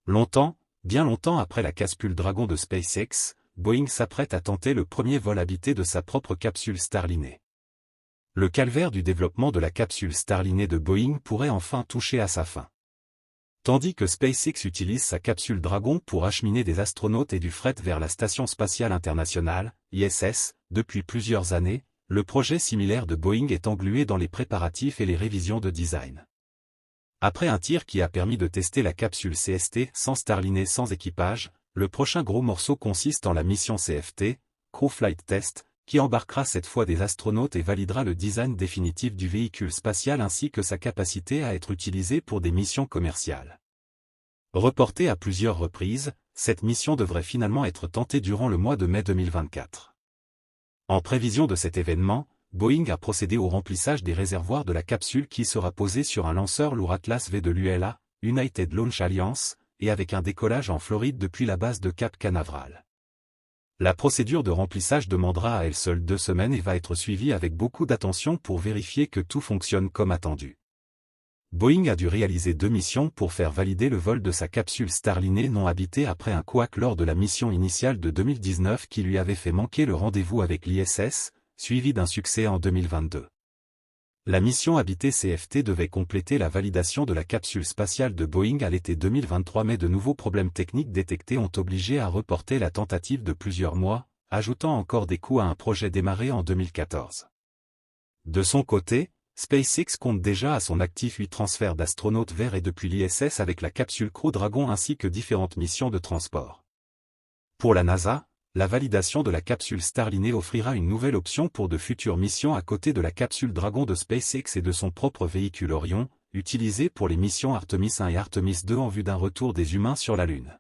Longtemps, bien longtemps après la capsule Dragon de SpaceX, Boeing s'apprête à tenter le premier vol habité de sa propre capsule Starliner. Le calvaire du développement de la capsule Starliner de Boeing pourrait enfin toucher à sa fin. Tandis que SpaceX utilise sa capsule Dragon pour acheminer des astronautes et du fret vers la Station spatiale internationale, ISS, depuis plusieurs années, le projet similaire de Boeing est englué dans les préparatifs et les révisions de design. Après un tir qui a permis de tester la capsule CST sans Starliner sans équipage, le prochain gros morceau consiste en la mission CFT, Crew Flight Test, qui embarquera cette fois des astronautes et validera le design définitif du véhicule spatial ainsi que sa capacité à être utilisé pour des missions commerciales. Reportée à plusieurs reprises, cette mission devrait finalement être tentée durant le mois de mai 2024. En prévision de cet événement, Boeing a procédé au remplissage des réservoirs de la capsule qui sera posée sur un lanceur lourd Atlas V de l'ULA, United Launch Alliance, et avec un décollage en Floride depuis la base de Cap Canaveral. La procédure de remplissage demandera à elle seule 2 semaines et va être suivie avec beaucoup d'attention pour vérifier que tout fonctionne comme attendu. Boeing a dû réaliser 2 missions pour faire valider le vol de sa capsule Starliner non habitée après un couac lors de la mission initiale de 2019 qui lui avait fait manquer le rendez-vous avec l'ISS, suivi d'un succès en 2022. La mission habitée CFT devait compléter la validation de la capsule spatiale de Boeing à l'été 2023 mais de nouveaux problèmes techniques détectés ont obligé à reporter la tentative de plusieurs mois, ajoutant encore des coûts à un projet démarré en 2014. De son côté, SpaceX compte déjà à son actif 8 transferts d'astronautes vers et depuis l'ISS avec la capsule Crew Dragon ainsi que différentes missions de transport. Pour la NASA, la validation de la capsule Starliner offrira une nouvelle option pour de futures missions à côté de la capsule Dragon de SpaceX et de son propre véhicule Orion, utilisé pour les missions Artemis 1 et Artemis 2 en vue d'un retour des humains sur la Lune.